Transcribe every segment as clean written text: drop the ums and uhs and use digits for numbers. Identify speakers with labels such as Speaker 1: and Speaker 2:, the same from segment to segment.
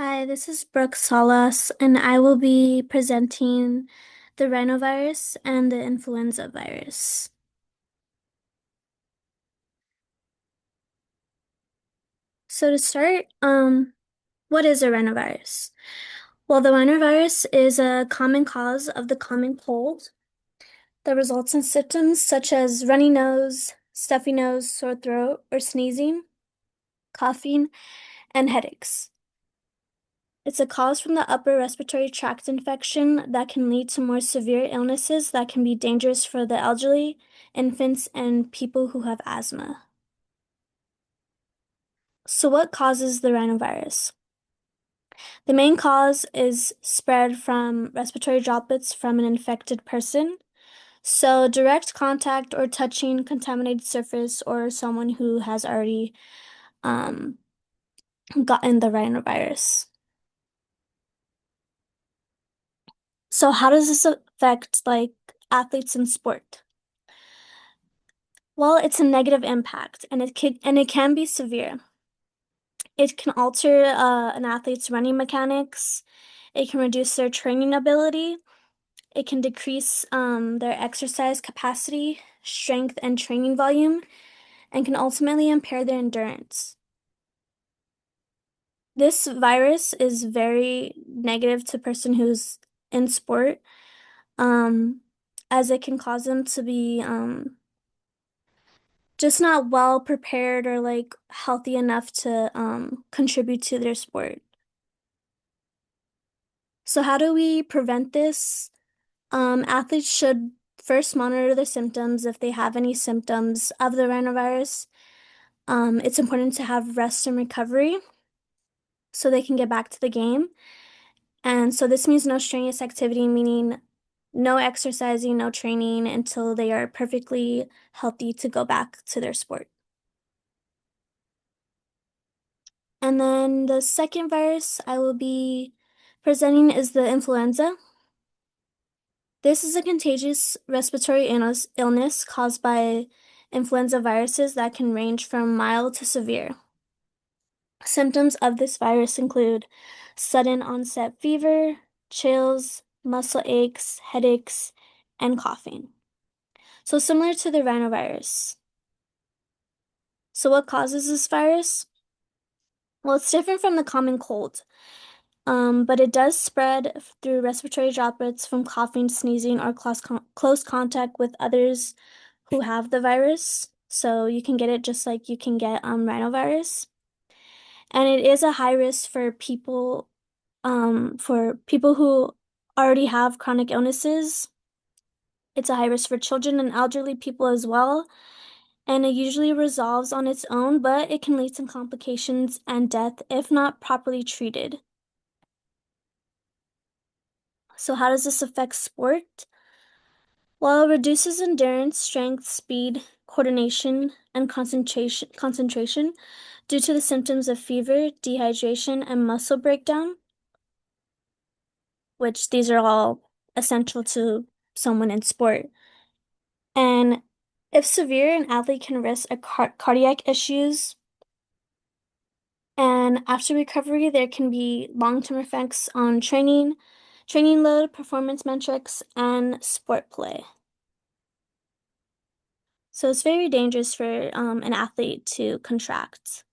Speaker 1: Hi, this is Brooke Salas, and I will be presenting the rhinovirus and the influenza virus. So to start, what is a rhinovirus? Well, the rhinovirus is a common cause of the common cold that results in symptoms such as runny nose, stuffy nose, sore throat, or sneezing, coughing, and headaches. It's a cause from the upper respiratory tract infection that can lead to more severe illnesses that can be dangerous for the elderly, infants, and people who have asthma. So, what causes the rhinovirus? The main cause is spread from respiratory droplets from an infected person. So, direct contact or touching contaminated surface or someone who has already um, gotten the rhinovirus. So, how does this affect athletes in sport? Well, it's a negative impact, and it can be severe. It can alter an athlete's running mechanics. It can reduce their training ability. It can decrease their exercise capacity, strength, and training volume, and can ultimately impair their endurance. This virus is very negative to a person who's in sport, um, as it can cause them to be just not well prepared or like healthy enough to contribute to their sport. So how do we prevent this? Athletes should first monitor their symptoms if they have any symptoms of the rhinovirus. It's important to have rest and recovery so they can get back to the game. And so this means no strenuous activity, meaning no exercising, no training until they are perfectly healthy to go back to their sport. And then the second virus I will be presenting is the influenza. This is a contagious respiratory illness caused by influenza viruses that can range from mild to severe. Symptoms of this virus include sudden onset fever, chills, muscle aches, headaches, and coughing. So similar to the rhinovirus. So what causes this virus? Well, it's different from the common cold. But it does spread through respiratory droplets from coughing, sneezing, or close contact with others who have the virus. So you can get it just like you can get rhinovirus. And it is a high risk for people who already have chronic illnesses. It's a high risk for children and elderly people as well. And it usually resolves on its own, but it can lead to complications and death if not properly treated. So how does this affect sport? Well, it reduces endurance, strength, speed, coordination, and concentration due to the symptoms of fever, dehydration, and muscle breakdown, which these are all essential to someone in sport. And if severe, an athlete can risk a cardiac issues. And after recovery, there can be long-term effects on training load, performance metrics, and sport play. So it's very dangerous for an athlete to contract.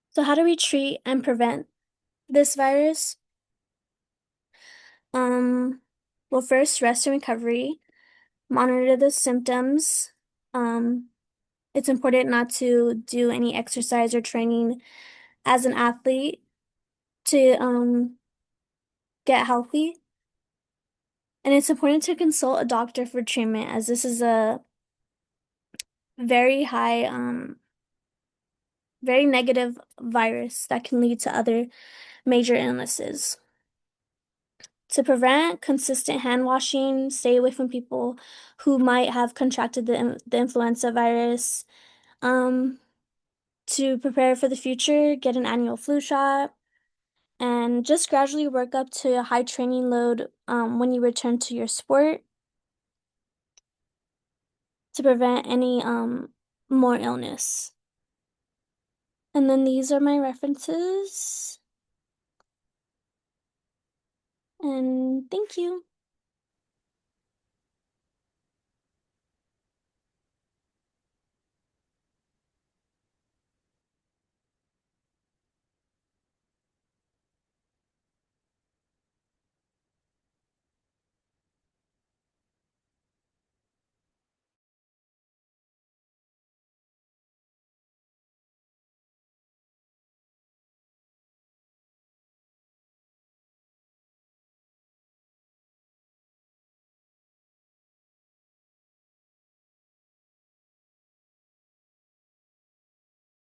Speaker 1: So how do we treat and prevent this virus? Um, well, first, rest and recovery, monitor the symptoms. Um, it's important not to do any exercise or training as an athlete to get healthy. And it's important to consult a doctor for treatment as this is a very high, very negative virus that can lead to other major illnesses. To prevent consistent hand washing, stay away from people who might have contracted the influenza virus. Um, to prepare for the future, get an annual flu shot, and just gradually work up to a high training load when you return to your sport to prevent any more illness. And then these are my references. And thank you.